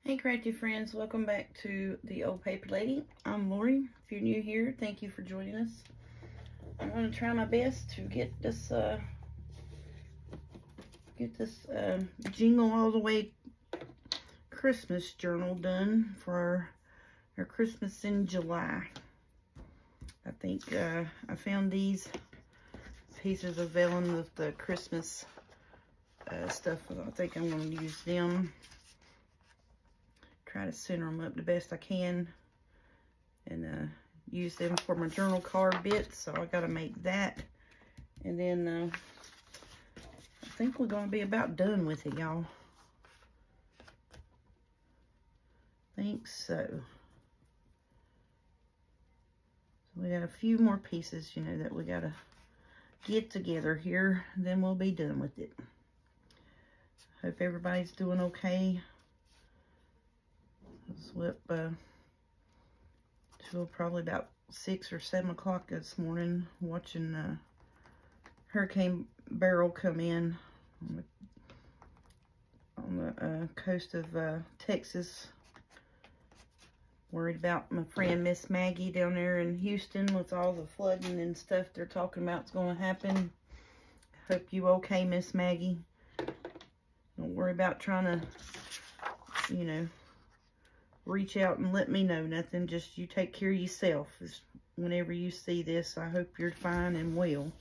Hey crafty friends, welcome back to the Old Paper Lady. I'm Lori. If you're new here, thank you for joining us. I'm going to try my best to get this Jingle All the Way Christmas journal done for our Christmas in July. I think I found these pieces of vellum with the Christmas stuff. I think I'm going to use them. Try to center them up the best I can and use them for my journal card bits. So I got to make that, and then I think we're going to be about done with it, y'all. Think so. So we got a few more pieces, you know, that we got to get together here, then we'll be done with it. Hope everybody's doing okay. I was up till probably about 6 or 7 o'clock this morning watching Hurricane Beryl come in on the coast of Texas. Worried about my friend Miss Maggie down there in Houston with all the flooding and stuff they're talking about is going to happen. Hope you okay, Miss Maggie. Don't worry about trying to, you know, reach out and let me know nothing. Just you take care of yourself. Whenever you see this, I hope you're fine and well.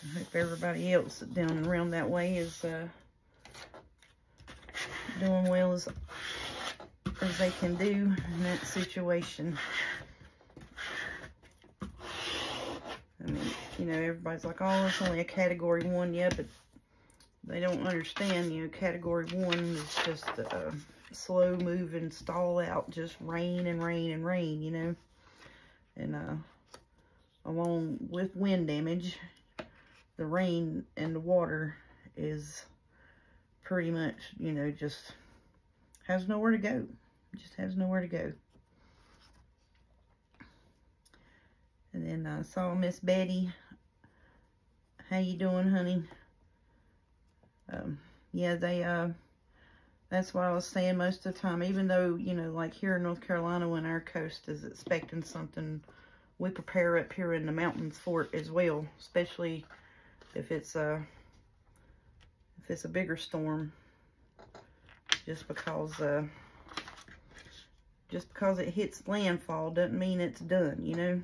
I hope everybody else down and around that way is doing well as they can do in that situation. I mean, you know, everybody's like, oh, it's only a category 1. Yeah, but they don't understand, you know, category 1 is just slow moving, stall out, just rain and rain and rain, you know. And along with wind damage, the rain and the water is pretty much, you know, just has nowhere to go. Just has nowhere to go. And then I saw Miss Betty. How you doing, honey? Yeah, that's what I was saying most of the time. Even though, you know, like here in North Carolina, when our coast is expecting something, we prepare up here in the mountains for it as well, especially if it's a bigger storm. Just because it hits landfall doesn't mean it's done, you know.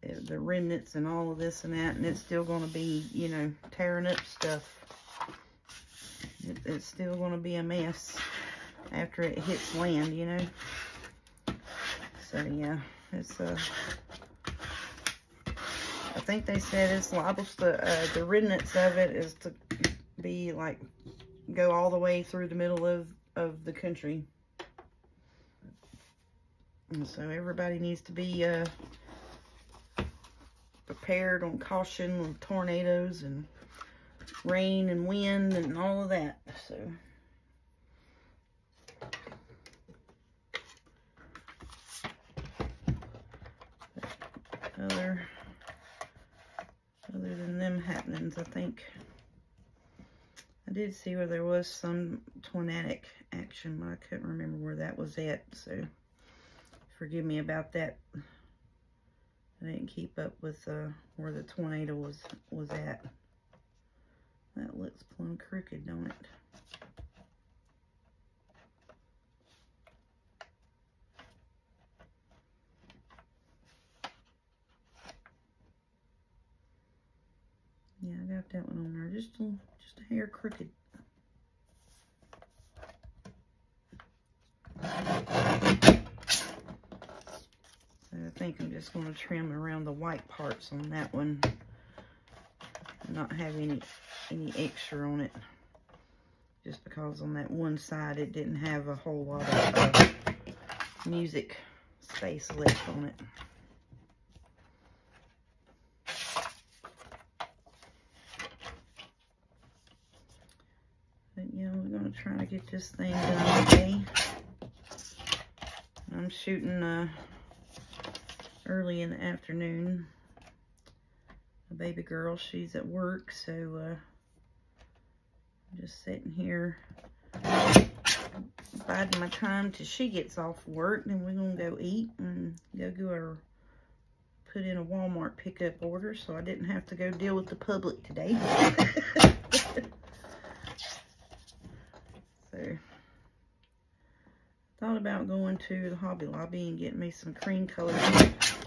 The remnants and all of this and that, and it's still going to be, you know, tearing up stuff. It's still going to be a mess after it hits land, you know. So yeah, it's I think they said it's liable to the remnants of it is to be like go all the way through the middle of the country, and so everybody needs to be prepared on caution with tornadoes and rain and wind and all of that. So other than them happenings, I think I did see where there was some tornadic action, but I couldn't remember where that was at, so forgive me about that. I didn't keep up with where the tornado was at. That looks plumb crooked, don't it? Yeah, I got that one on there. Just a hair crooked. I think I'm just going to trim around the white parts on that one and not have any extra on it, just because on that one side it didn't have a whole lot of music space left on it. But yeah, we're going to try to get this thing done today. I'm shooting early in the afternoon. the baby girl, she's at work, so I'm just sitting here biding my time till she gets off work. Then we're gonna go eat and put in a Walmart pickup order, so I didn't have to go deal with the public today. So thought about going to the Hobby Lobby and getting me some cream colored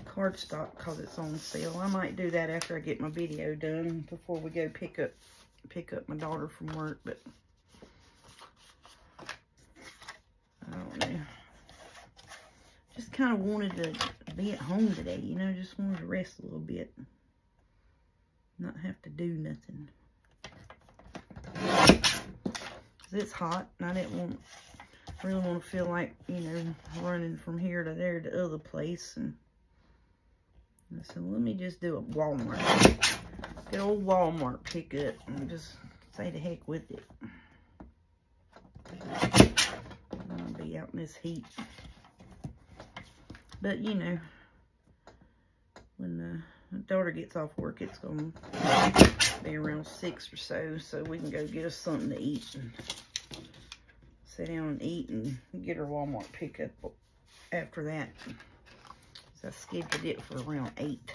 cardstock because it's on sale. I might do that after I get my video done before we go pick up my daughter from work, but I don't know. Just kind of wanted to be at home today, you know, just wanted to rest a little bit. Not have to do nothing. 'Cause it's hot and I didn't really want to feel like, you know, running from here to there to the other place. And I said, let me just do a Walmart. Good old Walmart pickup and just say the heck with it. I'm going to be out in this heat. But, you know, when my daughter gets off work, it's going to be around 6 or so we can go get us something to eat and sit down and eat and get her Walmart pickup after that. So I scheduled it for around 8.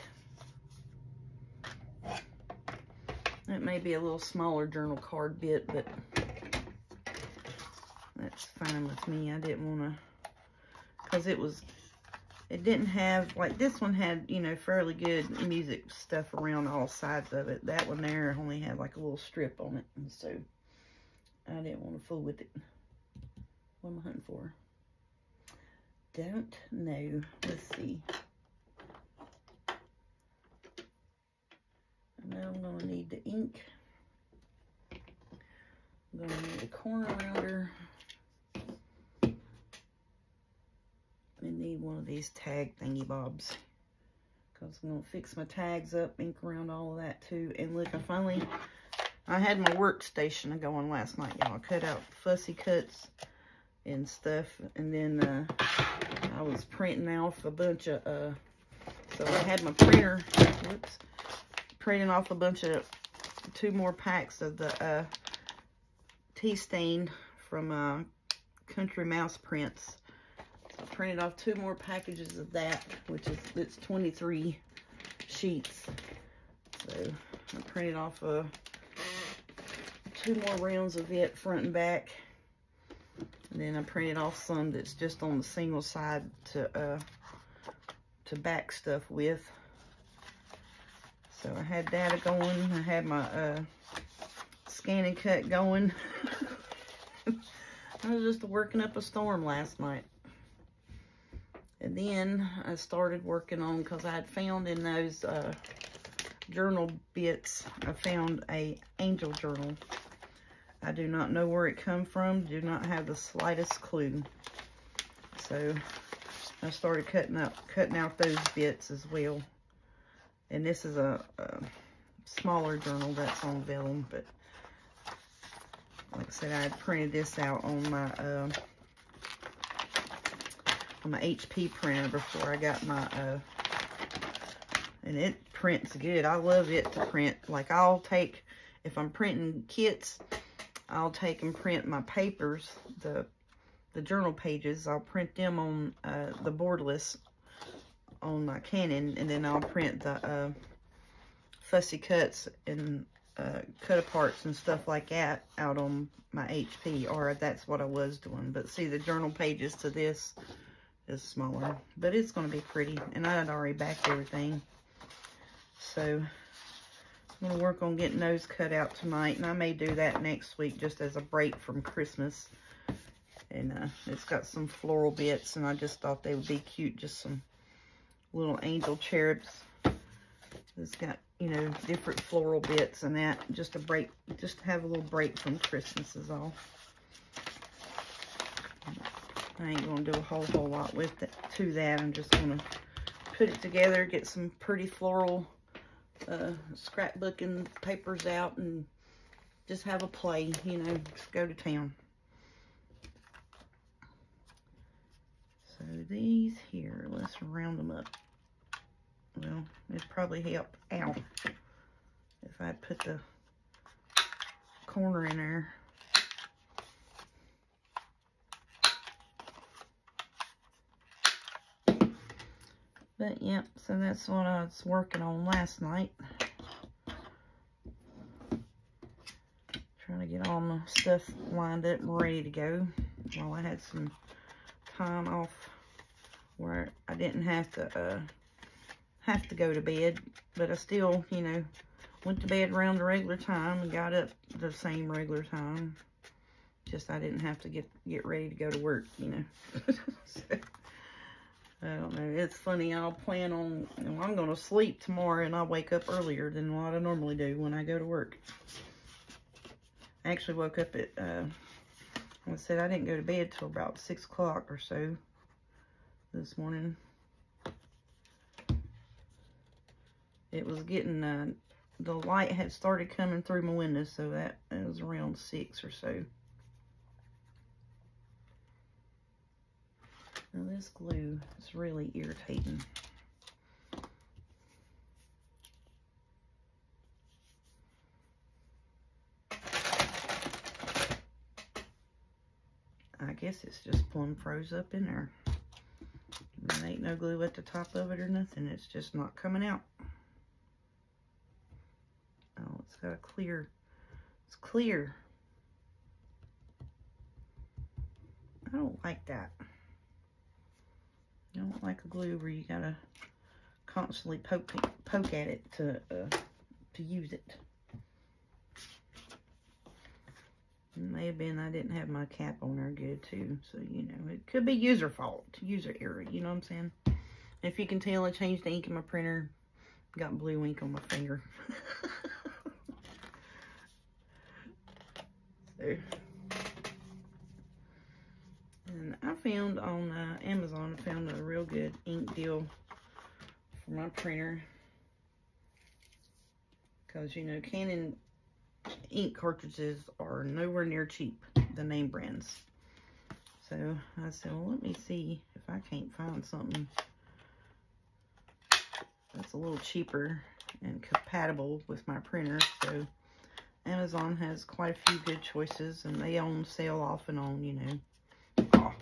It may be a little smaller journal card bit, but that's fine with me. I didn't want to, because it didn't have, like this one had, you know, fairly good music stuff around all sides of it. That one there only had like a little strip on it, and so I didn't want to fool with it. What am I hunting for? Don't know. Let's see. Now I'm going to need the ink. I'm going to need a corner rounder. I need one of these tag thingy bobs, because I'm going to fix my tags up, ink around all of that too. And look, I had my workstation going last night, y'all. I cut out fussy cuts and stuff, and then I was printing off a bunch of, so I had my printer, printing off a bunch of 2 more packs of the tea stain from Country Mouse Prints. So I printed off 2 more packages of that, which is, it's 23 sheets. So I printed off 2 more rounds of it, front and back. And then I printed off some that's just on the single side to back stuff with. So I had that going. I had my scan and cut going. I was just working up a storm last night. And then I started working on, because I had found in those journal bits, I found a angel journal. I do not know where it come from, do not have the slightest clue. So I started cutting out those bits as well. And this is a smaller journal that's on vellum, but like I said, I had printed this out on my HP printer before I got my and it prints good. I love it to print. Like, I'll take, if I'm printing kits, I'll take and print my papers, the journal pages. I'll print them on the borderless on my Canon, and then I'll print the fussy cuts and cut aparts and stuff like that out on my HP, or that's what I was doing. But see, the journal pages to this is smaller, but it's going to be pretty, and I had already backed everything. So I'm going to work on getting those cut out tonight, and I may do that next week just as a break from Christmas. And it's got some floral bits, and I just thought they would be cute, just some little angel cherubs. It's got, you know, different floral bits and that, just a break, just to have a little break from Christmas is all. I ain't going to do a whole lot with it to that. I'm just going to put it together, get some pretty floral scrapbooking papers out, and just have a play, you know, just go to town. So these here, let's round them up. Well, it'd probably help. Ow. if I put the corner in there. But yep, so that's what I was working on last night. Trying to get all my stuff lined up and ready to go. While I had some time off where I didn't have to go to bed, but I still, you know, went to bed around the regular time and got up the same regular time. Just I didn't have to get ready to go to work, you know. So, I don't know. It's funny. I'll plan on, you know, I'm going to sleep tomorrow and I'll wake up earlier than what I normally do when I go to work. I actually woke up at, like I said, I didn't go to bed till about 6 o'clock or so this morning. It was getting, the light had started coming through my window, so that it was around 6 or so. Now this glue is really irritating. I guess it's just plumb froze up in there. There ain't no glue at the top of it or nothing. It's just not coming out. Oh, it's got a clear. It's clear. I don't like that. I don't like a glue where you gotta constantly poke at it to use it. It may have been I didn't have my cap on there good too, so you know it could be user fault, user error. You know what I'm saying? If you can tell, I changed the ink in my printer. Got blue ink on my finger. So, and I found on Amazon, I found a real good ink deal for my printer. Because, you know, Canon ink cartridges are nowhere near cheap, the name brands. So I said, well, let me see if I can't find something that's a little cheaper and compatible with my printer. So Amazon has quite a few good choices, and they on sale off and on, you know. Oh.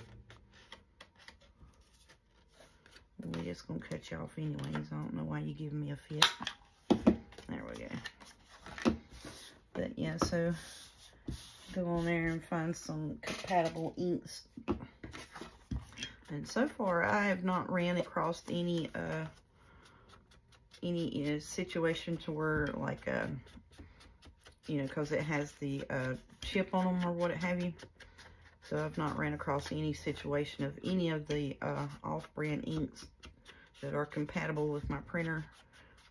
We're just gonna cut you off anyways. I don't know why you're giving me a fit. There we go. But yeah, so go on there and find some compatible inks. And so far, I have not ran across any situation to where, like, you know, because it has the chip on them or what have you. So I've not ran across any situation of any of the off-brand inks that are compatible with my printer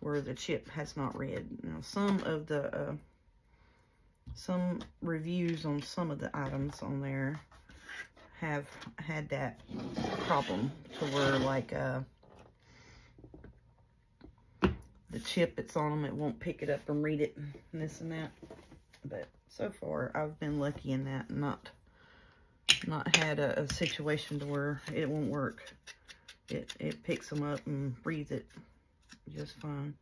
where the chip has not read. Now, some of the some reviews on some of the items on there have had that problem to where, like, the chip that's on them, it won't pick it up and read it and this and that. But so far, I've been lucky in that, not had a situation to where it won't work. It picks them up and reads it just fine.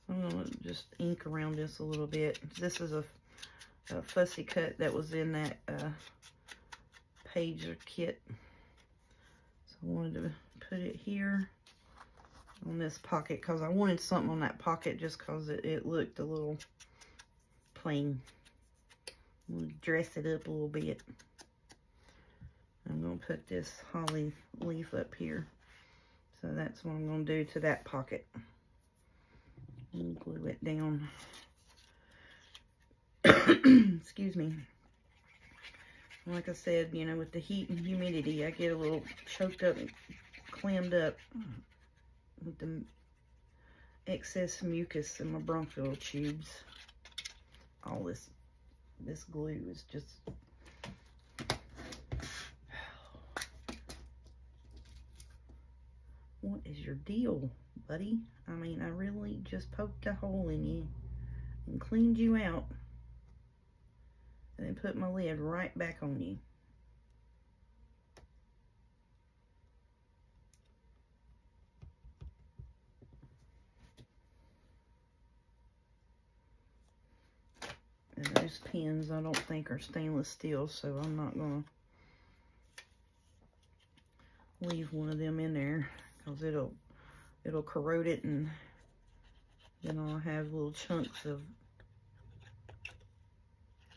I'm gonna just ink around this a little bit. This is a fussy cut that was in that pager kit. So I wanted to put it here on this pocket because I wanted something on that pocket just because it looked a little plain. We'll dress it up a little bit. I'm going to put this holly leaf up here. So that's what I'm going to do to that pocket. And glue it down. Excuse me. Like I said, you know, with the heat and humidity, I get a little choked up and clammed up with the excess mucus in my bronchial tubes. All this glue is just... What is your deal, buddy? I mean, I really just poked a hole in you and cleaned you out and then put my lid right back on you. Most pins I don't think are stainless steel, so I'm not gonna leave one of them in there because it'll corrode it, and then I'll have little chunks of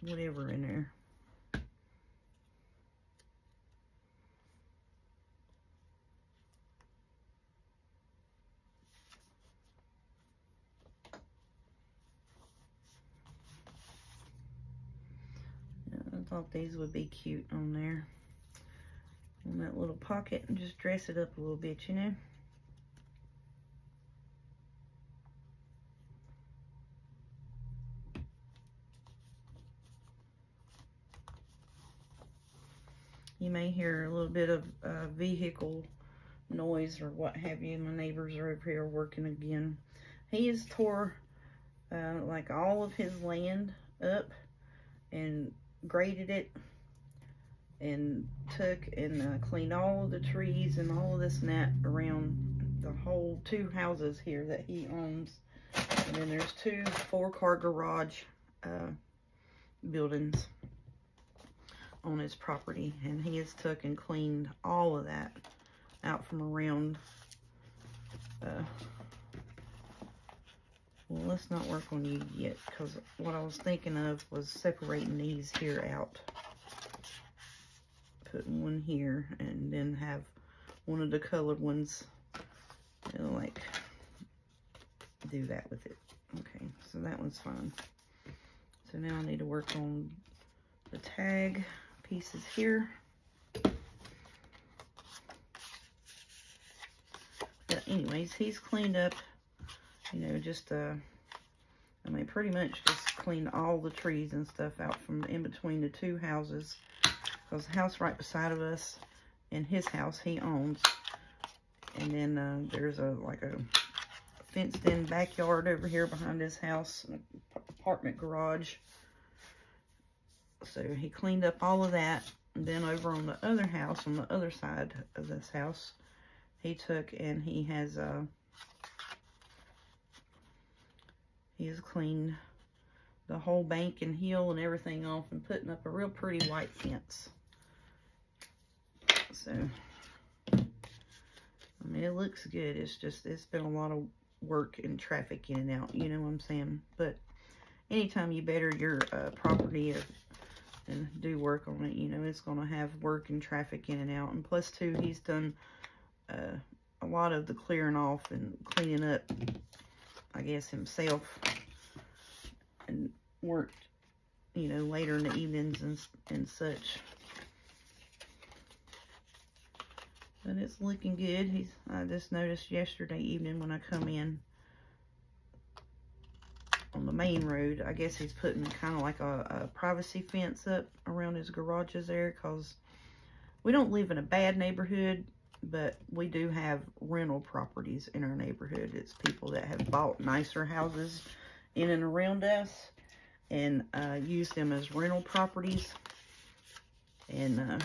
whatever in there. I thought these would be cute on there, on that little pocket, and just dress it up a little bit, you know. You may hear a little bit of vehicle noise or what have you. My neighbors are over here working again. He has tore like all of his land up and graded it, and took and cleaned all of the trees and all of this and that around the whole 2 houses here that he owns. And then there's 2 4-car garage buildings on his property, and he has took and cleaned all of that out from around. Well, let's not work on you yet, because what I was thinking of was separating these here out, putting one here, and then have one of the colored ones, you know, like do that with it. Okay, so that one's fine. So now I need to work on the tag pieces here. But anyways, he's cleaned up, you know, just I mean, pretty much just cleaned all the trees and stuff out from in between the 2 houses, because the house right beside of us and his house he owns, and then there's like a fenced in backyard over here behind his house, an apartment garage. So he cleaned up all of that. And then over on the other house, on the other side of this house, he took and he has cleaned the whole bank and hill and everything off, and putting up a real pretty white fence. So I mean, it looks good. It's just, it's been a lot of work and traffic in and out, you know what I'm saying? But anytime you better your property and do work on it, you know, it's going to have work and traffic in and out. And plus, too, he's done a lot of the clearing off and cleaning up, I guess, himself, and worked, you know, later in the evenings and such. But it's looking good. I just noticed yesterday evening when I come in on the main road, I guess he's putting kind of like a privacy fence up around his garages there, because we don't live in a bad neighborhood, but we do have rental properties in our neighborhood. It's people that have bought nicer houses in and around us and use them as rental properties. And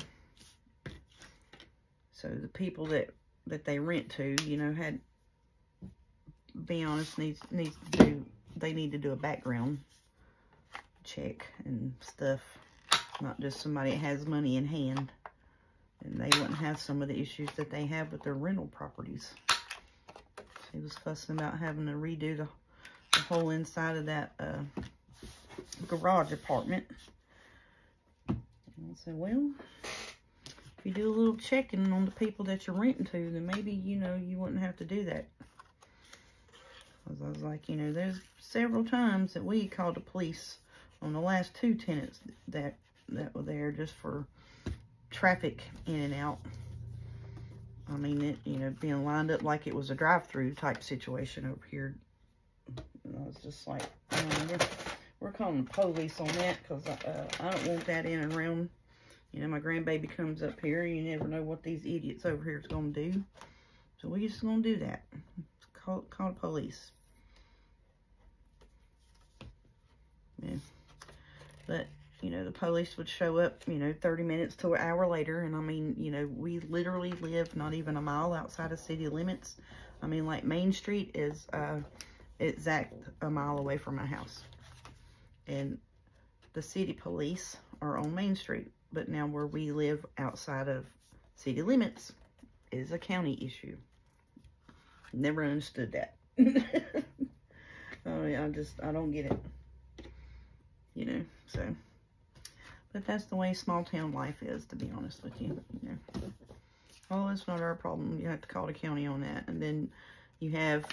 so the people that they rent to, you know, be honest, they need to do a background check and stuff. Not just somebody that has money in hand. And they wouldn't have some of the issues that they have with their rental properties. He was fussing about having to redo the whole inside of that garage apartment. And I said, well, if you do a little checking on the people that you're renting to, then maybe, you know, you wouldn't have to do that. Because I was like, you know, there's several times that we called the police on the last 2 tenants that were there just for traffic in and out. I mean, it, you know, being lined up like it was a drive-through type situation over here. And I was just like, we're calling the police on that, because I don't want that in and around. You know, my grandbaby comes up here, you never know what these idiots over here is going to do. So we're just going to do that. Call the police. Yeah. But, you know, the police would show up, you know, 30 minutes to an hour later. And I mean, you know, we literally live not even a mile outside of city limits. I mean, like, Main Street is exact a mile away from my house. And the city police are on Main Street, but now where we live outside of city limits is a county issue. Never understood that. I don't get it. You know, so. But that's the way small town life is, to be honest with you. You know. Oh, it's not our problem. You have to call the county on that. And then you have,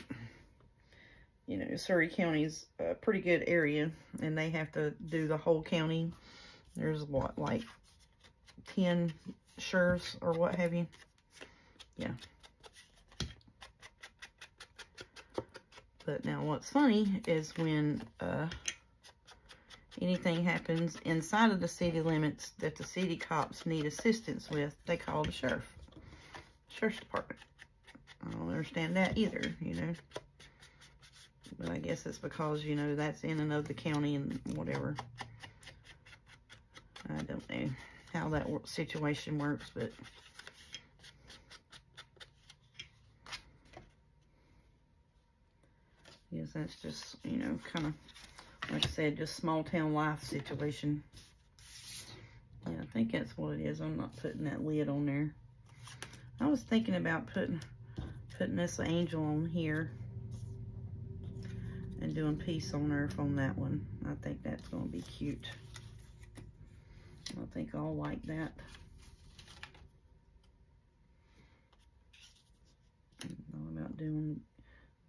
you know, Surrey County's a pretty good area, and they have to do the whole county. There's what, like 10 sheriffs or what have you? Yeah. But now what's funny is when anything happens inside of the city limits that the city cops need assistance with, they call the sheriff's department. I don't understand that either, you know. But I guess it's because, you know, that's in and of the county and whatever. I don't know how that situation works, but yes, that's just, you know, kind of, like I said, just small town life situation. Yeah, I think that's what it is. I'm not putting that lid on there. I was thinking about putting this angel on here and doing peace on earth on that one. I think that's going to be cute. I think I'll like that. I'm all about doing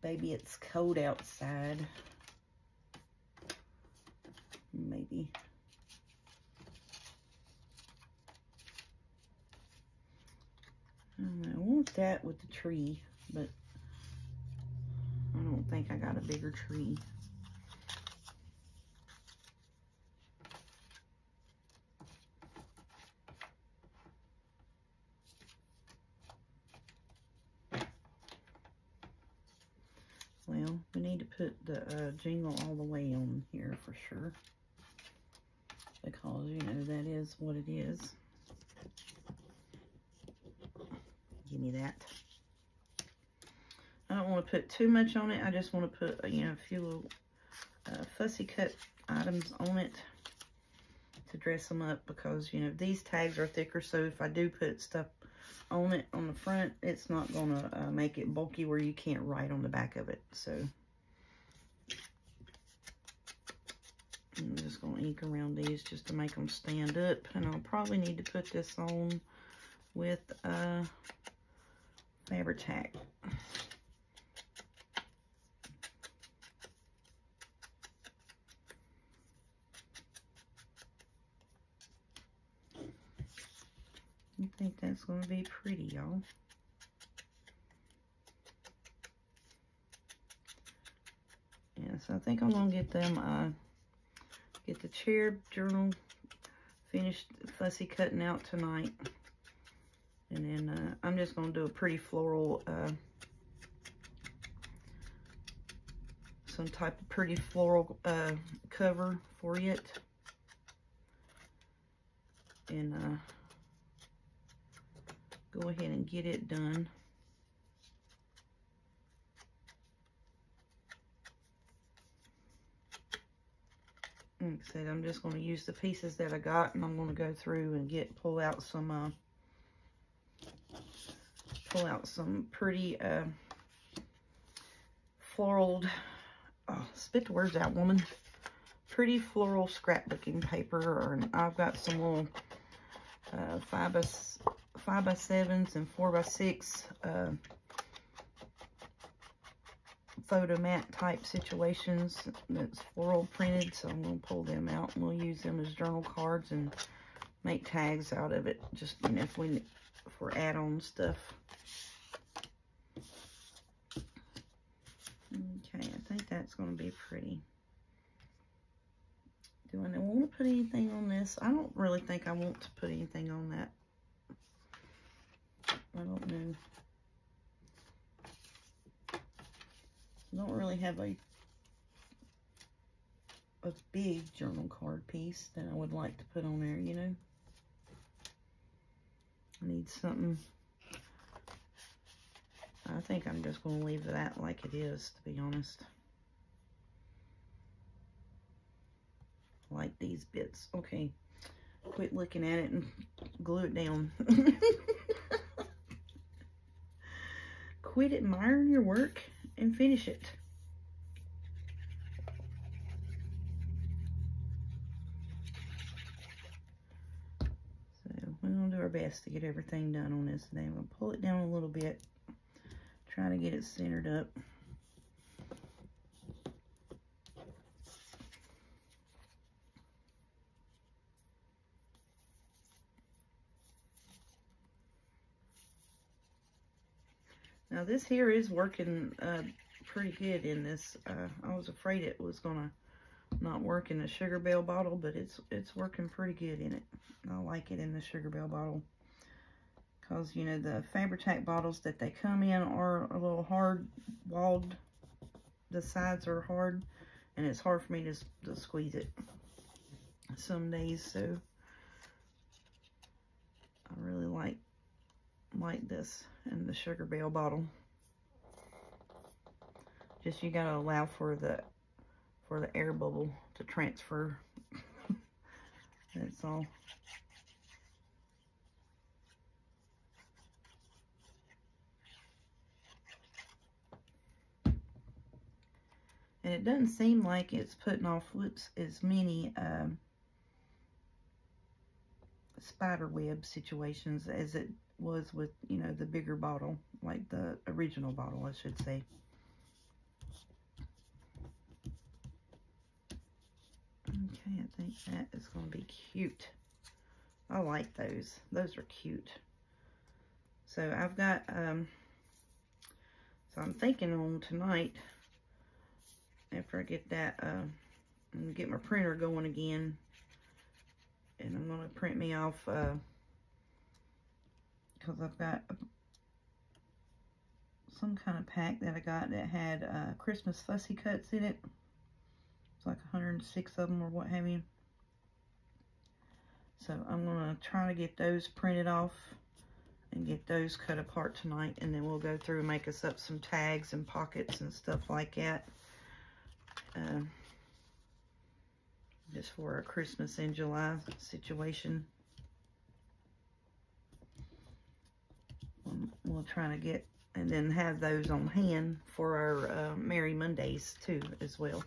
Baby It's Cold Outside. Maybe. I don't know. I want that with the tree, but I don't think I got a bigger tree. Well, we need to put the jingle all the way on here for sure, because, you know, that is what it is. Give me that. I don't want to put too much on it. I just want to put, you know, a few little fussy cut items on it to dress them up, because, you know, these tags are thicker, so if I do put stuff on it on the front, it's not going to make it bulky where you can't write on the back of it. So I'm just going to ink around these just to make them stand up, and I'll probably need to put this on with fabric tack. I think that's going to be pretty, y'all. Yeah, so I think I'm going to get them, get the cherub journal finished fussy cutting out tonight. And then I'm just going to do a pretty floral, some type of pretty floral cover for it. And go ahead and get it done. Like I said, I'm just going to use the pieces that I got, and I'm going to go through and pull out some pretty floral, oh, spit the words out, woman. Pretty floral scrapbooking paper, and I've got some little 5x7s and 4x6 photo mat type situations that's floral printed, so I'm going to pull them out and we'll use them as journal cards and make tags out of it, just, you know, for add-on stuff. Okay, I think that's going to be pretty. Do I want to put anything on this? I don't really think I want to put anything on that. I don't know. I don't really have a big journal card piece that I would like to put on there, you know. I need something. I think I'm just going to leave that like it is, to be honest. I like these bits. Okay, quit looking at it and glue it down. Quit admiring your work and finish it. So we're going to do our best to get everything done on this today. I'm going to pull it down a little bit, try to get it centered up. Now this here is working pretty good in this. I was afraid it was gonna not work in the Sugar Bell bottle, but it's working pretty good in it. I like it in the Sugar Bell bottle, because you know the Fabri-Tac bottles that they come in are a little hard walled. The sides are hard, and it's hard for me to squeeze it some days. So I really like this in the Sugar Bell bottle. Just you gotta allow for the air bubble to transfer. That's all. And it doesn't seem like it's putting off as many spider web situations as it was with, you know, the bigger bottle, like the original bottle, I should say. Okay, I think that is going to be cute. I like those. Those are cute. So I've got, so I'm thinking on tonight, after I get that, I'm going to get my printer going again. And I'm going to print me off, because I've got some kind of pack that I got that had Christmas fussy cuts in it. It's like 106 of them or what have you. So I'm going to try to get those printed off and get those cut apart tonight. And then we'll go through and make us up some tags and pockets and stuff like that. Just for a Christmas in July situation. We'll try to get, and then have those on hand for our Merry Mondays too, as well.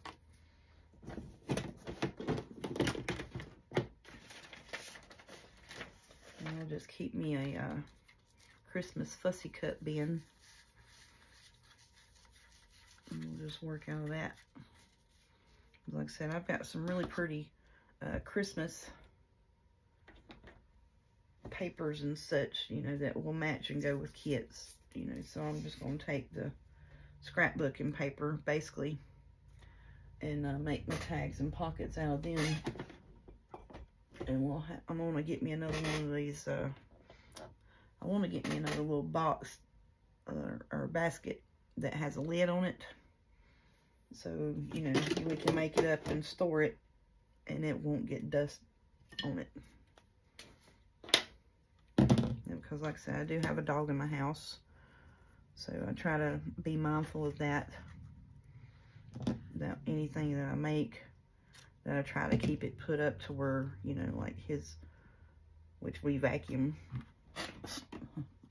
And I'll just keep me a Christmas fussy cut bin. And we'll just work out of that. Like I said, I've got some really pretty Christmas papers and such, you know, that will match and go with kits, you know. So I'm just going to take the scrapbooking paper, basically, and make my tags and pockets out of them. And I'm going to get me another one of these, I want to get me another little box or basket that has a lid on it. So, you know, we can make it up and store it, and it won't get dust on it. And because, like I said, I do have a dog in my house, so I try to be mindful of that. That anything that I make, that I try to keep it put up to where, you know, like his, which we vacuum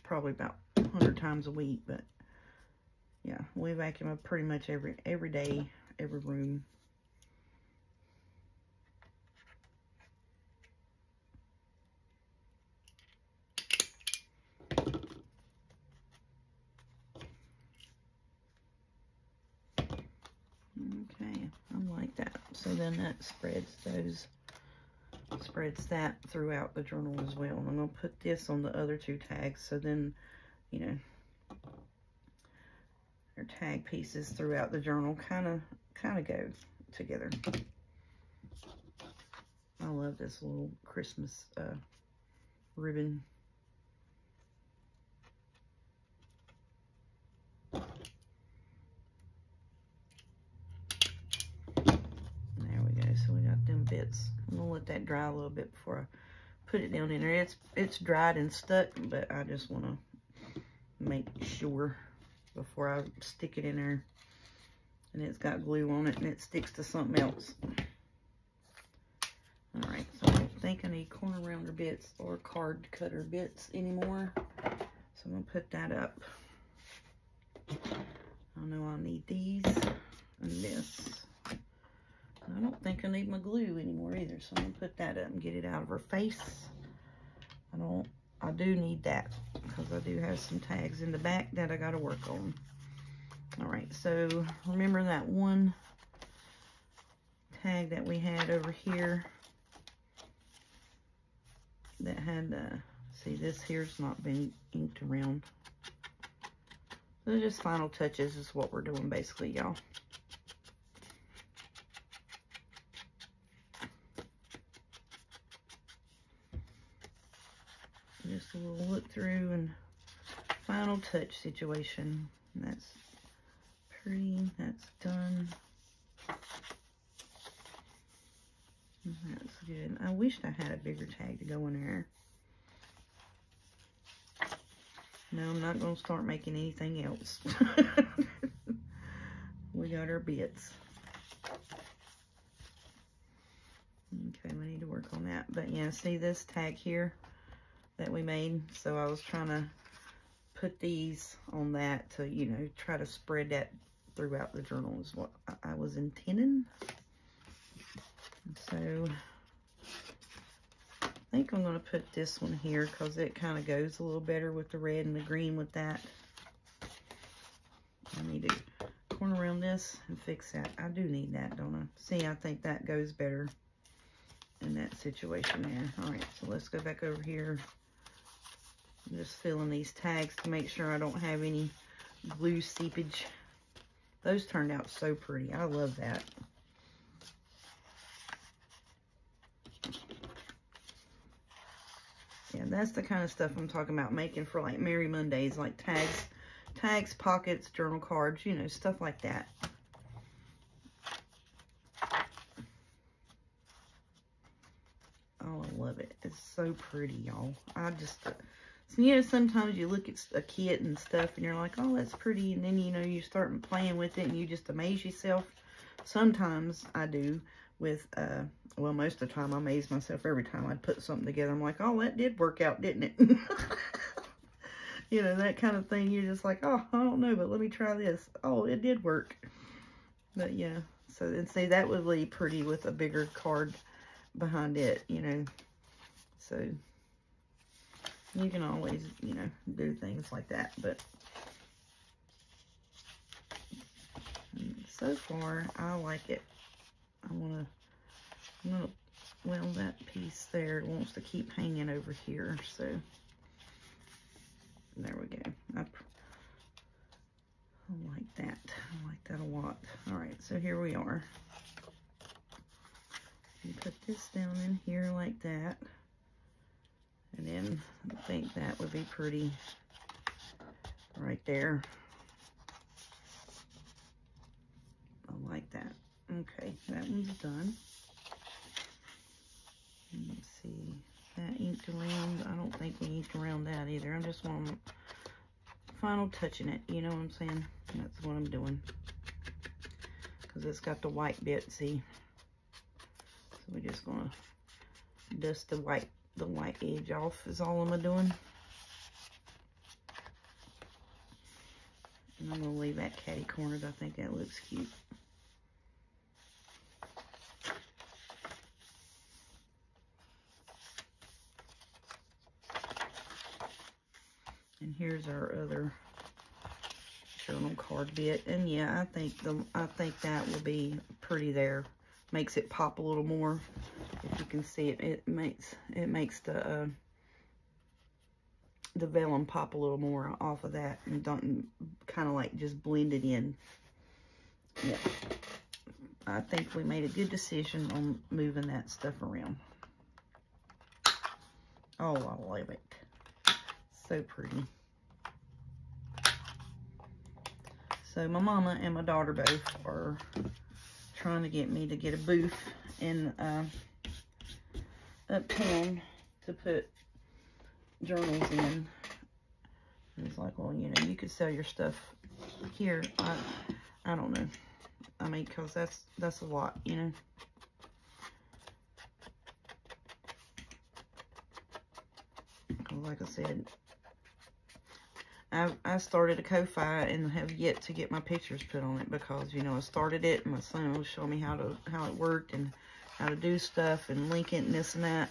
probably about 100 times a week, but yeah, we vacuum up pretty much every day, every room. Okay, I like that. So then that spreads that throughout the journal as well. And I'm going to put this on the other two tags, so then, you know, our tag pieces throughout the journal kind of go together. I love this little Christmas ribbon. There we go. So we got them bits. I'm gonna let that dry a little bit before I put it down in there. It's dried and stuck, but I just want to make sure before I stick it in there. And it's got glue on it and it sticks to something else. All right, so I don't think I need corner rounder bits or card cutter bits anymore. So I'm gonna put that up. I know I need these and this. I don't think I need my glue anymore either, so I'm gonna put that up and get it out of her face. I do need that because I do have some tags in the back that I gotta work on. All right, so remember that one tag that we had over here that had, see, this here's not been inked around. So just final touches is what we're doing basically, y'all. Just a little look through and final touch situation. And that's pretty, that's done. That's good. I wished I had a bigger tag to go in there. No, I'm not going to start making anything else. We got our bits. Okay, we need to work on that. But yeah, see this tag here that we made? So I was trying to put these on that to, you know, try to spread that throughout the journal is what I was intending. So I think I'm going to put this one here because it kind of goes a little better with the red and the green with that. I need to corner around this and fix that. I do need that, don't I? See, I think that goes better in that situation there. All right, so let's go back over here. I'm just filling these tags to make sure I don't have any glue seepage. Those turned out so pretty. I love that. Yeah, that's the kind of stuff I'm talking about making for like Merry Mondays, like tags, pockets, journal cards, you know, stuff like that. Oh, I love it. It's so pretty, y'all. I just, you know, sometimes you look at a kit and stuff and you're like, oh, that's pretty. And then, you know, you start playing with it and you just amaze yourself. Sometimes I do with, well, most of the time I amaze myself every time I put something together. I'm like, oh, that did work out, didn't it? You know, that kind of thing. You're just like, oh, I don't know, but let me try this. Oh, it did work. But yeah, so, and see, that would be pretty with a bigger card behind it, you know. So you can always, you know, do things like that. But so far, I like it. I'm gonna well, that piece there wants to keep hanging over here, so there we go. I like that. I like that a lot. All right, so here we are. You put this down in here like that, and then I think that would be pretty right there. I like that. Okay, that one's done. Let's see, that inked around. I don't think we inked around that either. I just want to final touching it, you know what I'm saying? That's what I'm doing. Because it's got the white bit, see? So we're just going to dust the white edge off is all I'm doing. And I'm going to leave that catty cornered. I think that looks cute. And here's our other journal card bit. And yeah, I think that will be pretty there. Makes it pop a little more. If you can see it, it makes the vellum pop a little more off of that, and don't kind of like just blend it in. Yeah, I think we made a good decision on moving that stuff around. Oh, I love it. So pretty. So my mama and my daughter both are trying to get me to get a booth in uptown to put journals in. And it's like, well, you know, you could sell your stuff here. I don't know. I mean, because that's a lot, you know. like I said, I started a Ko-Fi and have yet to get my pictures put on it because, you know, I started it and my son was showing me how it worked and how to do stuff and link it and this and that.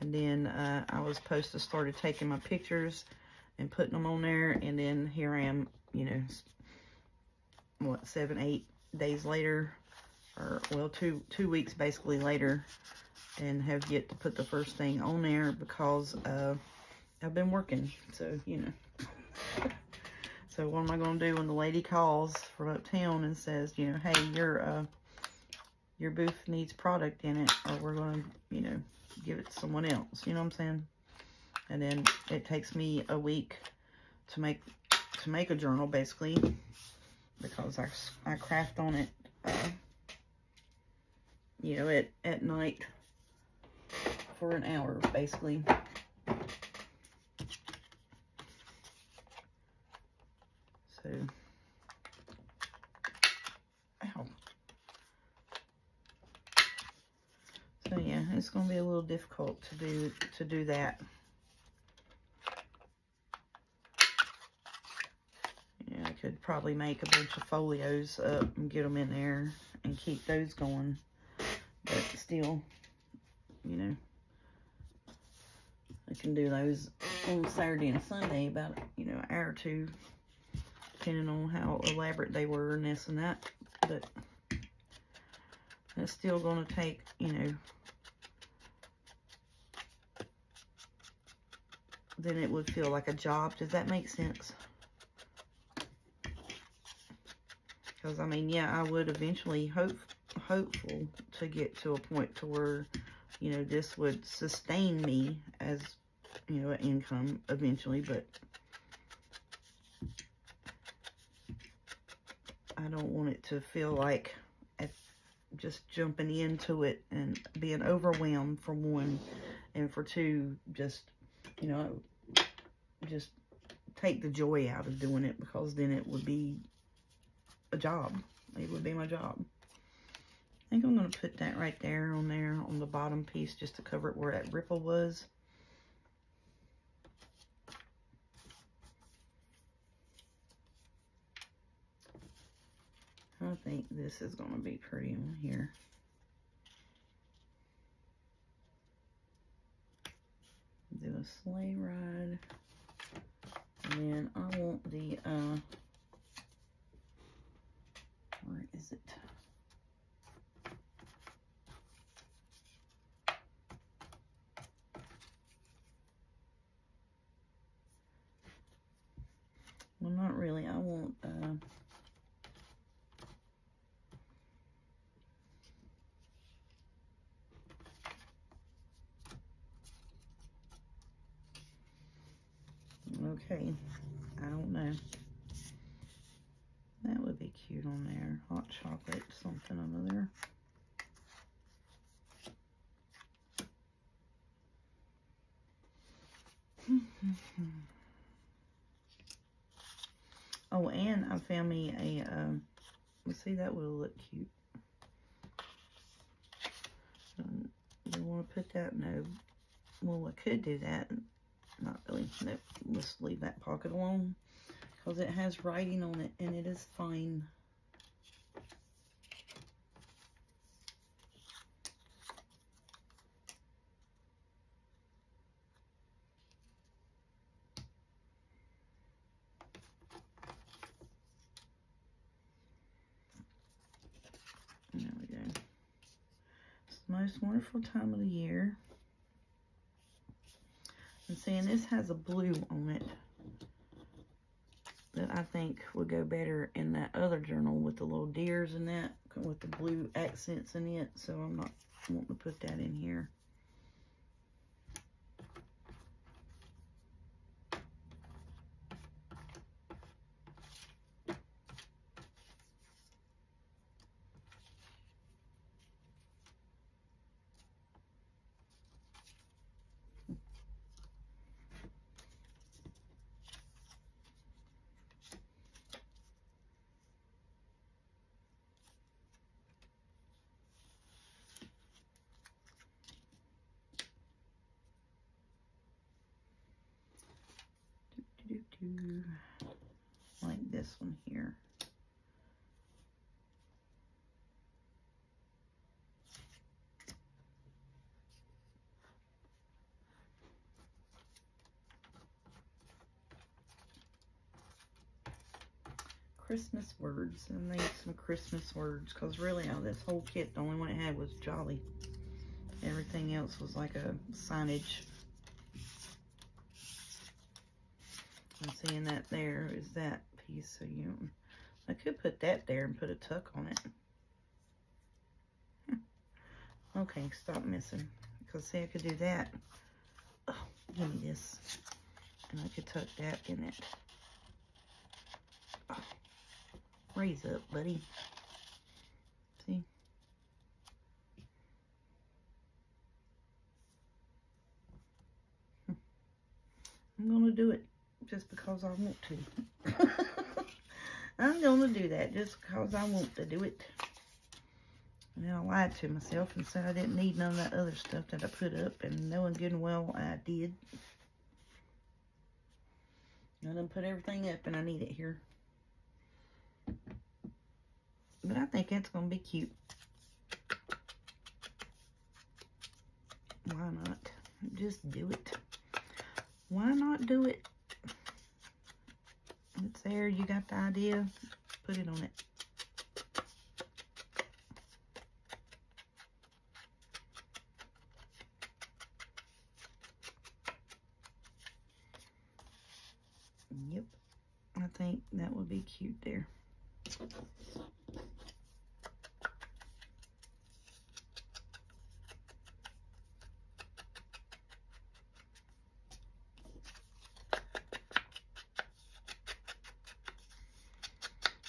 And then I was supposed to start taking my pictures and putting them on there. And then here I am, you know, what, 7, 8 days later, or well, two weeks basically later, and have yet to put the first thing on there because I've been working. So, you know. So what am I going to do when the lady calls from uptown and says, you know, hey, your booth needs product in it, or we're going to, you know, give it to someone else. You know what I'm saying? And then it takes me a week to make a journal, basically, because I craft on it, you know, at night for an hour, basically. So, ow. So yeah, it's going to be a little difficult to do that. Yeah, I could probably make a bunch of folios up and get them in there and keep those going. But still, you know, I can do those on Saturday and Sunday, about, you know, an hour or two, depending on how elaborate they were and this and that. But it's still going to take, you know, then it would feel like a job. Does that make sense? Because, I mean, yeah, I would eventually hopeful to get to a point to where, you know, this would sustain me as, you know, an income eventually, but I don't want it to feel like just jumping into it and being overwhelmed, for one, and for two, just, you know, just take the joy out of doing it, because then it would be a job. It would be my job. I think I'm going to put that right there on the bottom piece, just to cover it where that ripple was. I think this is going to be pretty on here. Do a sleigh ride. And then I want the, where is it? Well, not really. I want, okay, I don't know. That would be cute on there. Hot chocolate, something or other. Oh, and I found me a, let's see, that will look cute. You want to put that? No. Well, I could do that. Not really. No, let's leave that pocket alone, because it has writing on it, and it is fine. There we go. It's the most wonderful time of the year. And seeing this has a blue on it that I think would go better in that other journal with the little deers and that, with the blue accents in it. So I'm not wanting to put that in here. one here. Christmas words. I made some Christmas words because really out of this whole kit, the only one it had was Jolly. Everything else was like a signage. And seeing that there is that piece. So I could put that there and put a tuck on it. Okay, stop messing. Because see, I could do that. Oh, give me this. And I could tuck that in it. Oh, raise up, buddy. See? I'm going to do it just because I want to. I'm going to do that just because I want to do it. And then I lied to myself and said I didn't need none of that other stuff that I put up. And knowing good and well I did. I done put everything up and I need it here. But I think that's going to be cute. Why not? Just do it. Why not do it? It's there. You got the idea. Put it on it. Yep. I think that would be cute there.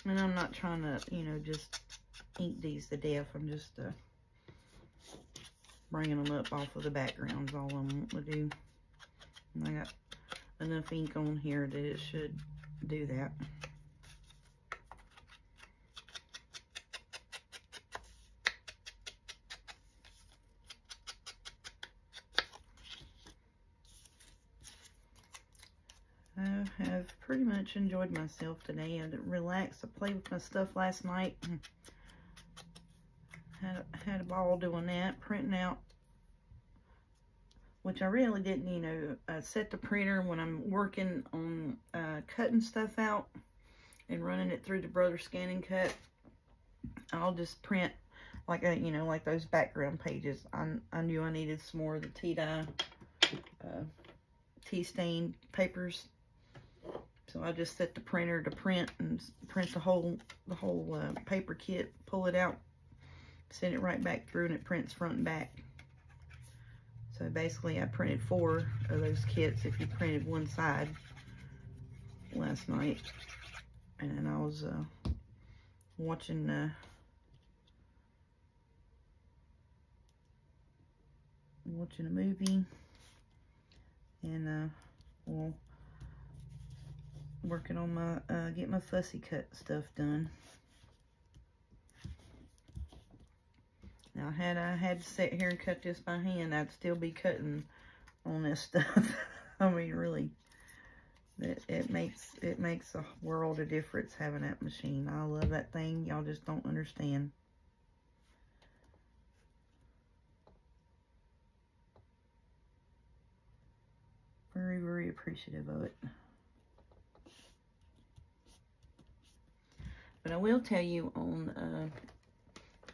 And I'm not trying to, you know, just ink these to death. I'm just bringing them up off of the backgrounds, all I want to do. And I got enough ink on here that it should do that. I have pretty much enjoyed myself today. I relaxed. I played with my stuff last night. Had a ball doing that, printing out, which I really didn't, you know, set the printer when I'm working on cutting stuff out and running it through the Brother Scan and Cut. I'll just print like a, you know, like those background pages. I knew I needed some more of the tea-dye, tea-stained papers. So I just set the printer to print and print the whole paper kit, pull it out, send it right back through, and it prints front and back. So basically I printed 4 of those kits if you printed one side last night. And then I was watching a movie and well, working on my get my fussy cut stuff done. Now had I had to sit here and cut this by hand, I'd still be cutting on this stuff. I mean, really, it makes a world of difference having that machine. I love that thing. Y'all just don't understand. Very, very appreciative of it. But I will tell you on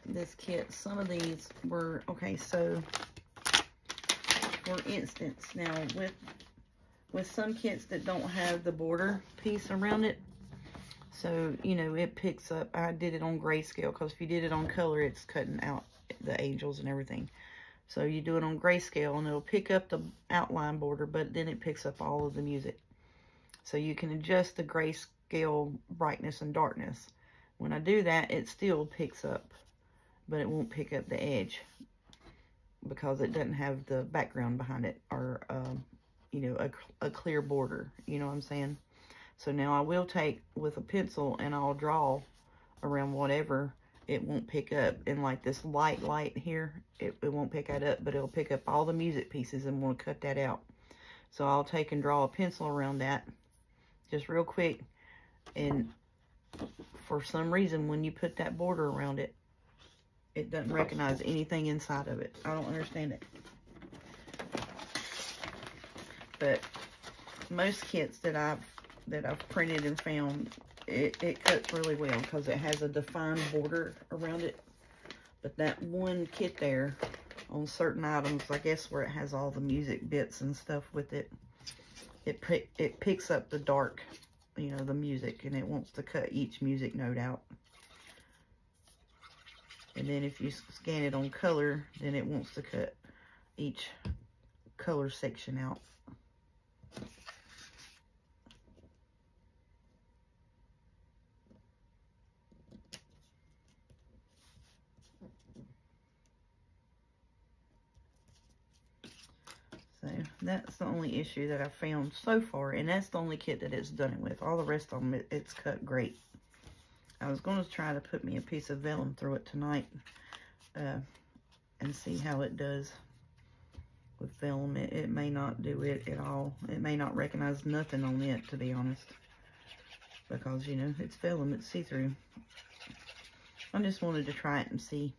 this kit, some of these were, okay, so for instance, now with some kits that don't have the border piece around it, so, you know, it picks up, I did it on grayscale, because if you did it on color, it's cutting out the angels and everything. So you do it on grayscale, and it'll pick up the outline border, but then it picks up all of the music. So you can adjust the grayscale brightness and darkness. When I do that, it still picks up, but it won't pick up the edge because it doesn't have the background behind it, or, you know, a clear border. You know what I'm saying? So now I will take with a pencil and I'll draw around whatever. It won't pick up. And like this light here, it won't pick that up, but it'll pick up all the music pieces, and we'll cut that out. So I'll take and draw a pencil around that just real quick, and for some reason, when you put that border around it, it doesn't recognize anything inside of it. I don't understand it. But most kits that I've printed and found, it cuts really well because it has a defined border around it. But that one kit there, on certain items, I guess where it has all the music bits and stuff with it, it picks up the dark, you know, the music, and it wants to cut each music note out. And then if you scan it on color, then it wants to cut each color section out. So that's the only issue that I've found so far, and that's the only kit that it's done it with. All the rest of them, it's cut great. I was going to try to put me a piece of vellum through it tonight and see how it does with vellum. It may not do it at all. It may not recognize nothing on it, to be honest, because, you know, it's vellum, it's see-through. I just wanted to try it and see.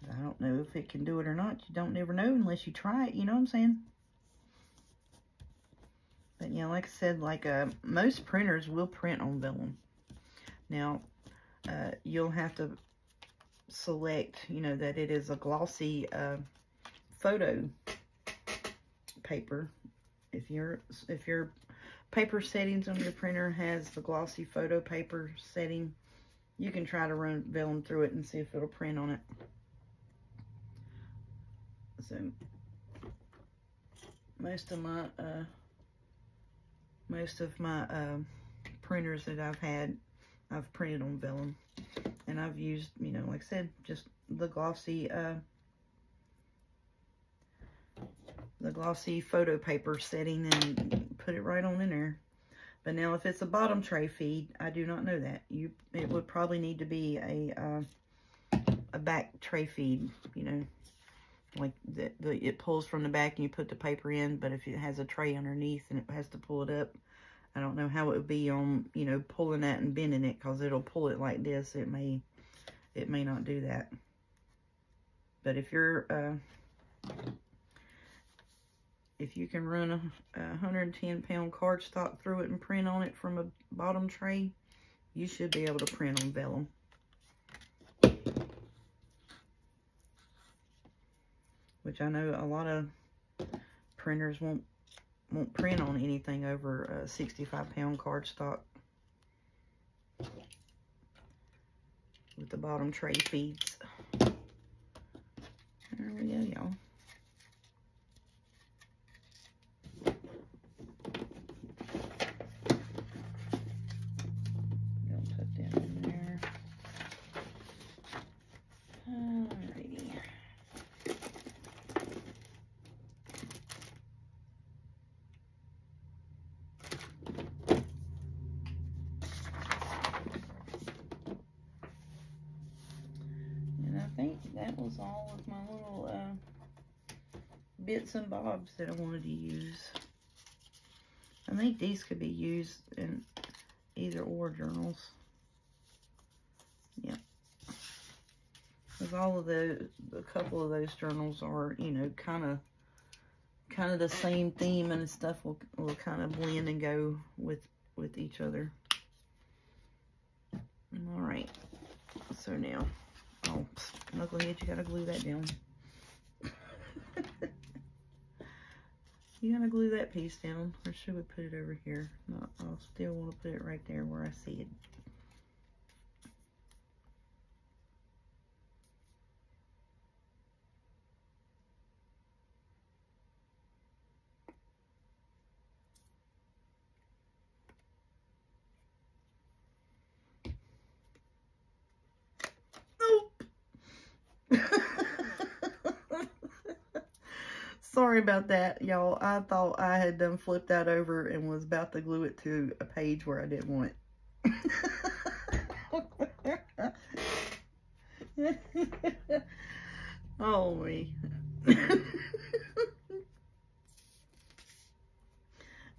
I don't know if it can do it or not. You don't never know unless you try it, you know what I'm saying? But yeah, like I said, like most printers will print on vellum. Now, you'll have to select, you know, that it is a glossy photo paper. If your paper settings on your printer has the glossy photo paper setting, you can try to run vellum through it and see if it'll print on it. So most of my printers that I've had, I've printed on vellum, and I've used, you know, like I said, just the glossy photo paper setting and put it right on in there. But now if it's a bottom tray feed, I do not know that. It would probably need to be a back tray feed, you know, like it pulls from the back and you put the paper in. But if it has a tray underneath and it has to pull it up, I don't know how it would be on, you know, pulling that and bending it, because it'll pull it like this. It may not do that. But if you can run a 110-pound cardstock through it and print on it from a bottom tray, you should be able to print on vellum. Which I know a lot of printers won't print on anything over a 65-pound cardstock with the bottom tray feeds. There we go, y'all. Put that in there. Alrighty. I think that was all of my little bits and bobs that I wanted to use. I think these could be used in either or journals. Yeah. Because all of a couple of those journals are, you know, kind of the same theme, and stuff will kind of blend and go with each other. All right. So now, oh, knucklehead, you gotta glue that down. You gotta glue that piece down, or should we put it over here? No, I'll still want to put it right there where I see it. Sorry about that, y'all. I thought I had done flipped that over and was about to glue it to a page where I didn't want it. Oh, me.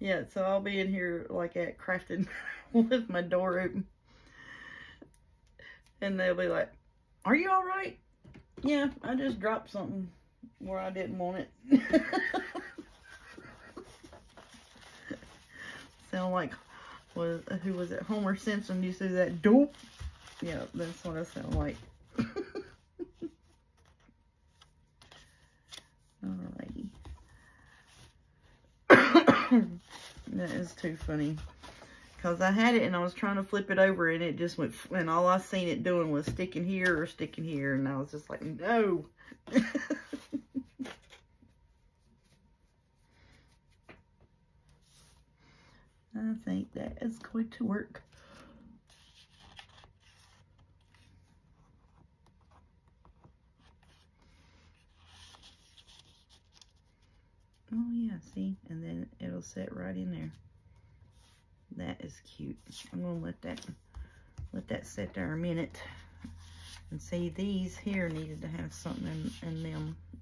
Yeah, so I'll be in here like at crafting with my door open. And they'll be like, "Are you all right?" "Yeah, I just dropped something where I didn't want it." Sound like, who was it? Homer Simpson used to do that, dope. Yeah, that's what I sound like. Alrighty. That is too funny. Because I had it and I was trying to flip it over and it just went, and all I seen it doing was sticking here or sticking here. And I was just like, no. I think that is going to work. Oh yeah, see? And then it'll set right in there. That is cute. I'm gonna let that sit there a minute. And see, these here needed to have something in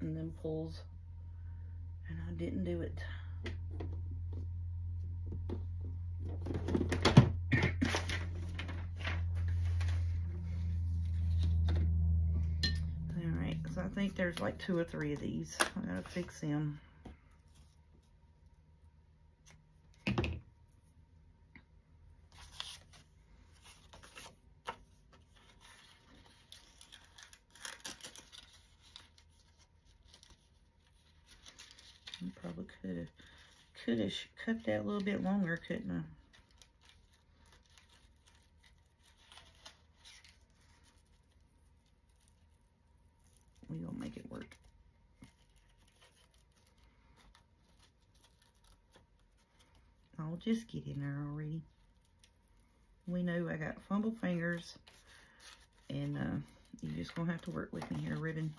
them pulls. And I didn't do it. Alright, so I think there's like 2 or 3 of these. I gotta fix them. I probably could have cut that a little bit longer, couldn't I? We gonna make it work. I'll just get in there already. We know I got fumble fingers, and you're just gonna have to work with me here, ribbon.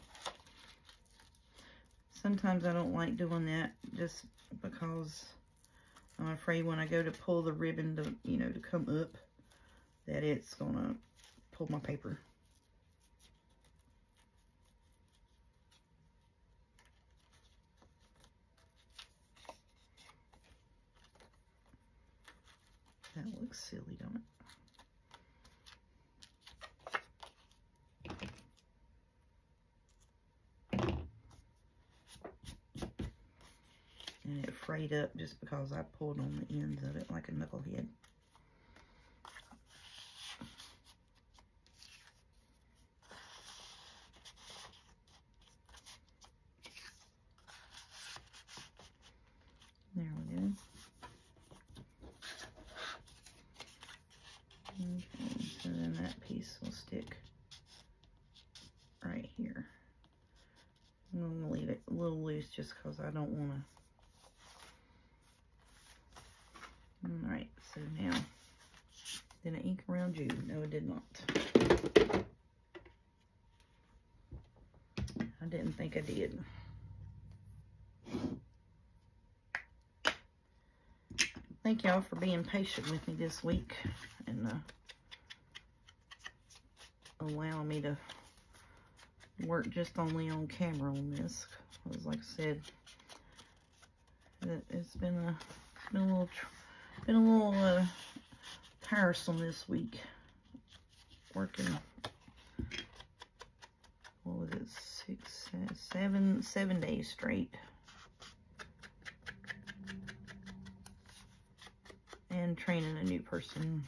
Sometimes I don't like doing that just because I'm afraid when I go to pull the ribbon to, you know, to come up, that it's gonna pull my paper. That looks silly, don't it? And it frayed up just because I pulled on the ends of it like a knucklehead. There we go. Okay, so then that piece will stick right here. I'm going to leave it a little loose just because I don't want to. Alright, so now, did it ink around you? No, it did not. I didn't think I did. Thank y'all for being patient with me this week and allowing me to work just only on camera on this. Because like I said, it's been a little tiresome this week. Working, what was it, 7 days straight. And training a new person.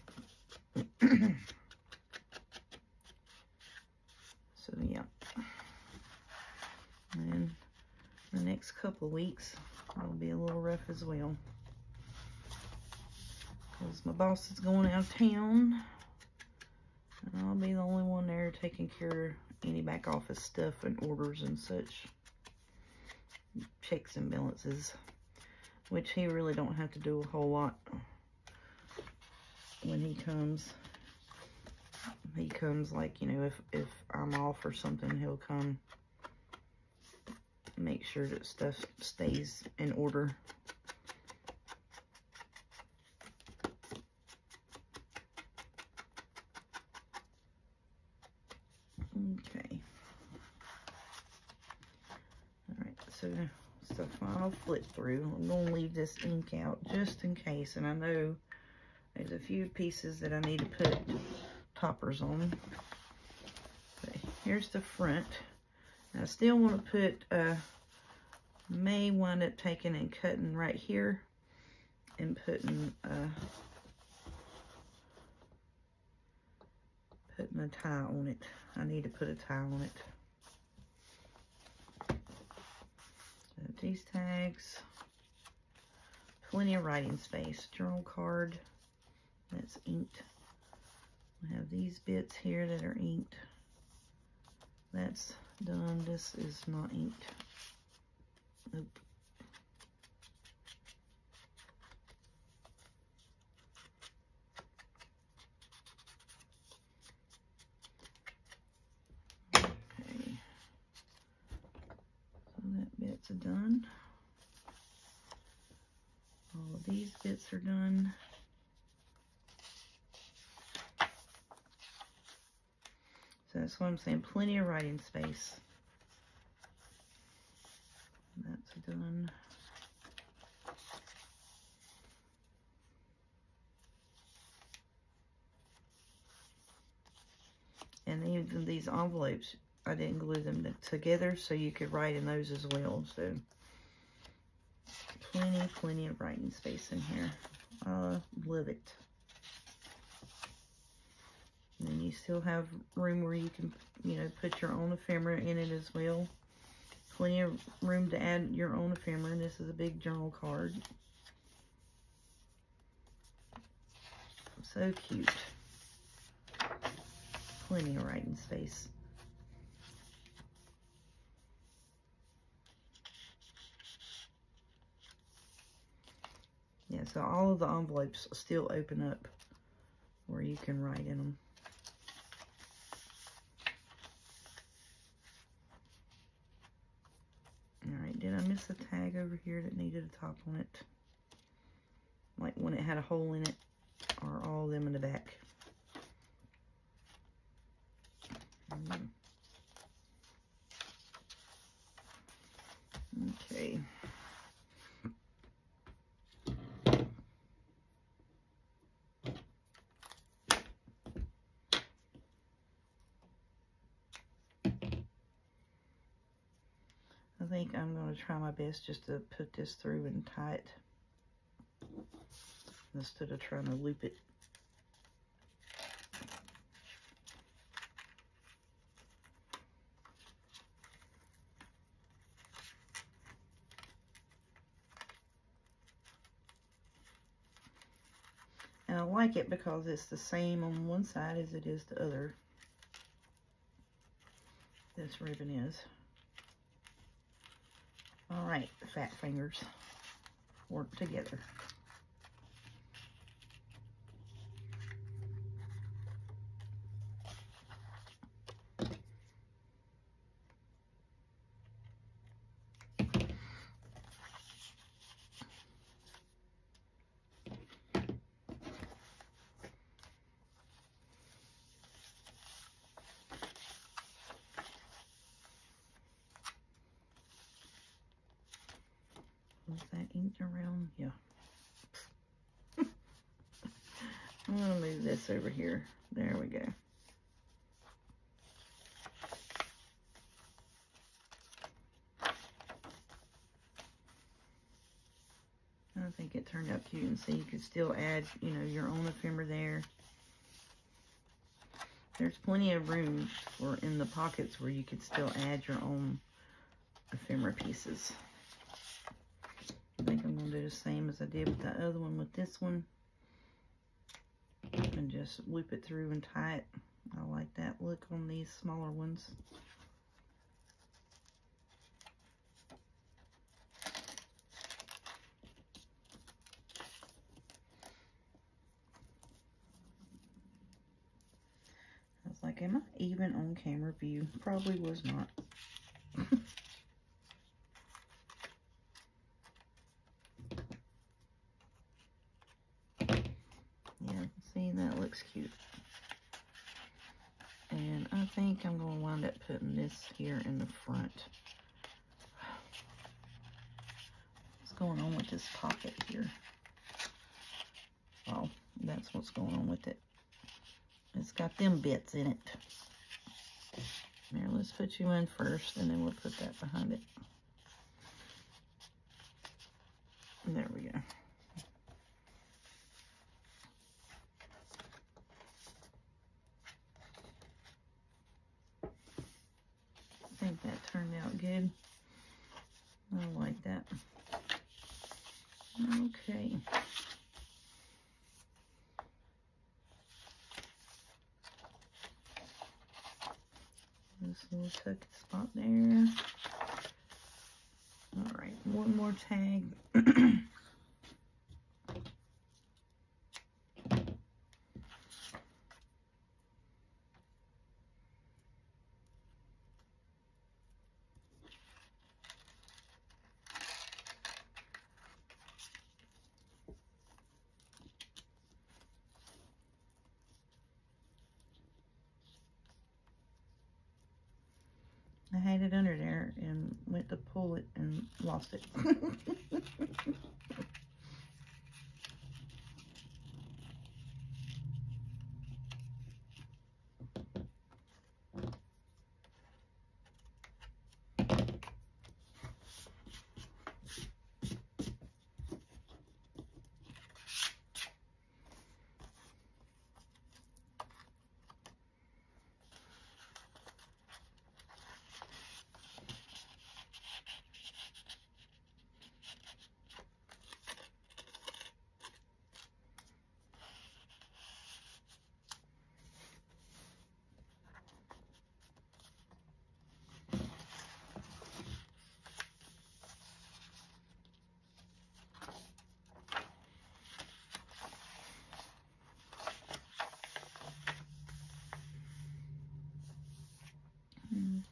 So yeah. And the next couple of weeks will be a little rough as well. Because my boss is going out of town. And I'll be the only one there taking care of any back office stuff and orders and such. Checks and balances. Which he really don't have to do a whole lot when he comes. He comes like, you know, if I'm off or something, he'll come make sure that stuff stays in order. Okay. Alright, so it's the final flip through. I'm going to leave this ink out just in case. And I know there's a few pieces that I need to put toppers on. But here's the front. And I still want to put, may wind up taking and cutting right here and putting a tie on it. I need to put a tie on it. So these tags, plenty of writing space. Journal card, that's inked. I have these bits here that are inked. That's done. This is not inked. Nope. Bits are done. All of these bits are done. So that's what I'm saying, plenty of writing space. That's done. And even these envelopes, I didn't glue them together, so you could write in those as well. So plenty of writing space in here. I love it. And then you still have room where you can, you know, put your own ephemera in it as well. Plenty of room to add your own ephemera. This is a big journal card. So cute. Plenty of writing space. Yeah, so all of the envelopes still open up where you can write in them. Alright, did I miss a tag over here that needed a top on it? Like when it had a hole in it, or all of them in the back? Okay. I think I'm going to try my best just to put this through and tie it instead of trying to loop it. And I like it because it's the same on one side as it is the other. This ribbon is. Alright, fat fingers, work together. Is that inked around? Yeah. I'm going to move this over here. There we go. I think it turned out cute, and so you could still add, you know, your own ephemera there. There's plenty of room for in the pockets where you could still add your own ephemera pieces. I think I'm going to do the same as I did with the other one with this one. And just loop it through and tie it. I like that look on these smaller ones. I was like, am I even on camera view? Probably was not. Yeah, see, that looks cute. And I think I'm going to wind up putting this here in the front. What's going on with this pocket here? Oh, that's what's going on with it. It's got them bits in it. Now let's put you in first, and then we'll put that behind it. There we go. I think that turned out good. I like that. Okay. This little tuck spot there. All right, one more tag. I had it under there and went to pull it and lost it.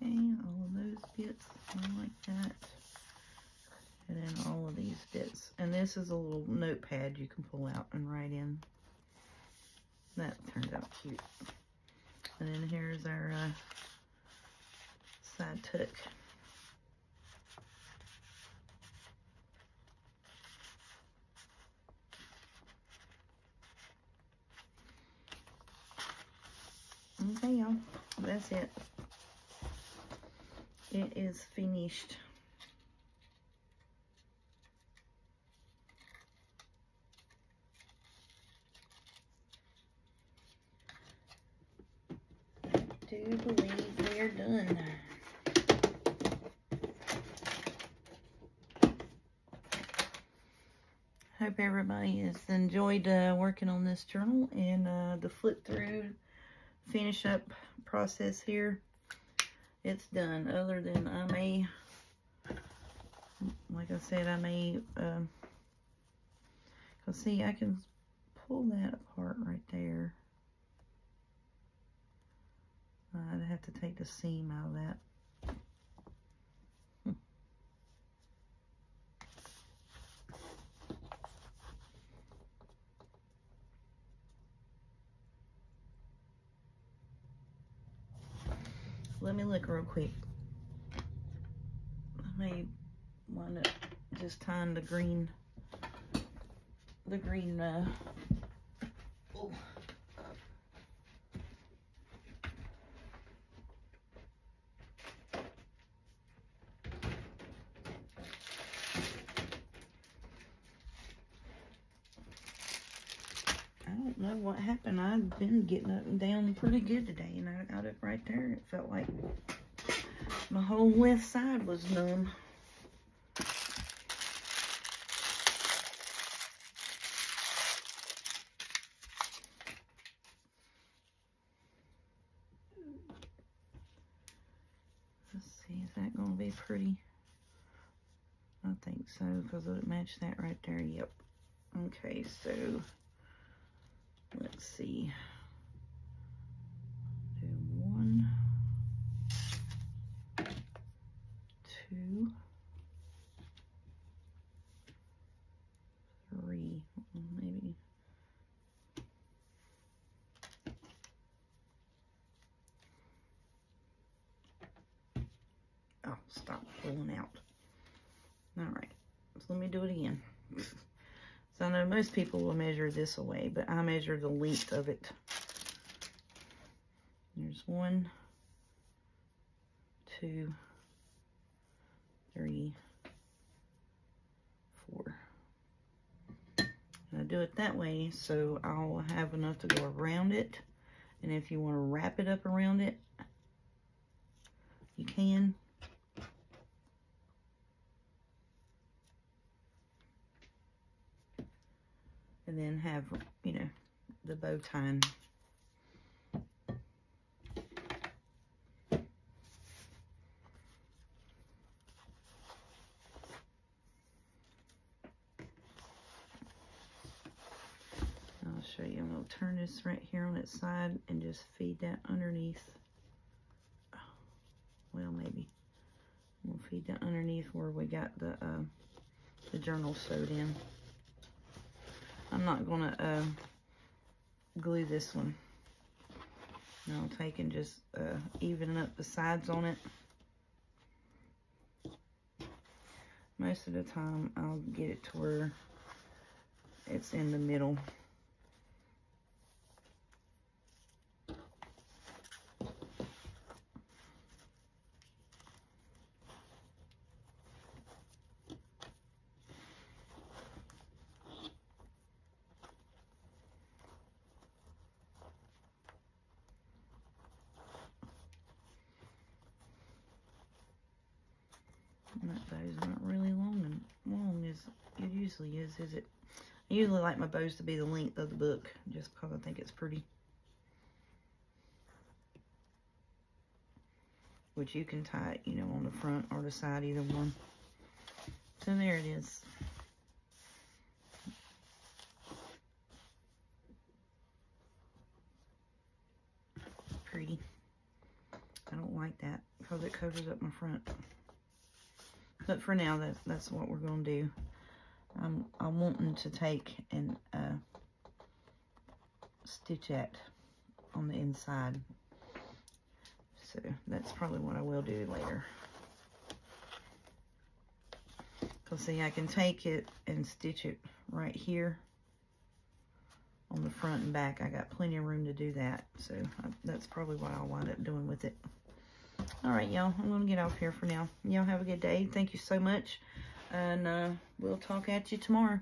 Okay, all of those bits are like that. And then all of these bits. And this is a little notepad you can pull out and write in. That turned out cute. And then here's our side tuck. Okay, y'all. That's it. It is finished. I do believe we are done. Hope everybody has enjoyed working on this journal and the flip through, finish up process here. It's done, other than I may, like I said, I may, cause see, I can pull that apart right there. I'd have to take the seam out of that. Let me look real quick. I may wind up just tying the green, oh. I don't know what happened. I've been getting up and down pretty good today, and I got it right there. It felt like my whole left side was numb. Let's see, is that going to be pretty? I think so, because it matched that right there. Yep. Okay, so let's see. Do 1, 2, 3, maybe. Oh, stop pulling out. All right, so let me do it again. So So I know most people will measure this away, but I measure the length of it. There's 1, 2, 3, 4. And I do it that way so I'll have enough to go around it. And if you want to wrap it up around it, you can. And then have, you know, the bow tie. I'll show you. I'm going to turn this right here on its side and just feed that underneath. Well, maybe. We'll feed that underneath where we got the journal sewed in. I'm not going to glue this one. I'll take and just even up the sides on it. Most of the time, I'll get it to where it's in the middle. That bow's not really long as it usually is it? I usually like my bows to be the length of the book, just because I think it's pretty. Which you can tie it, you know, on the front or the side, either one. So there it is. Pretty. I don't like that because it covers up my front. But for now, that's what we're going to do. I'm wanting to take and stitch that on the inside. So that's probably what I will do later. Because see, I can take it and stitch it right here on the front and back. I got plenty of room to do that. So that's probably what I'll wind up doing with it. All right, y'all, I'm going to get off here for now. Y'all have a good day. Thank you so much. And we'll talk at you tomorrow.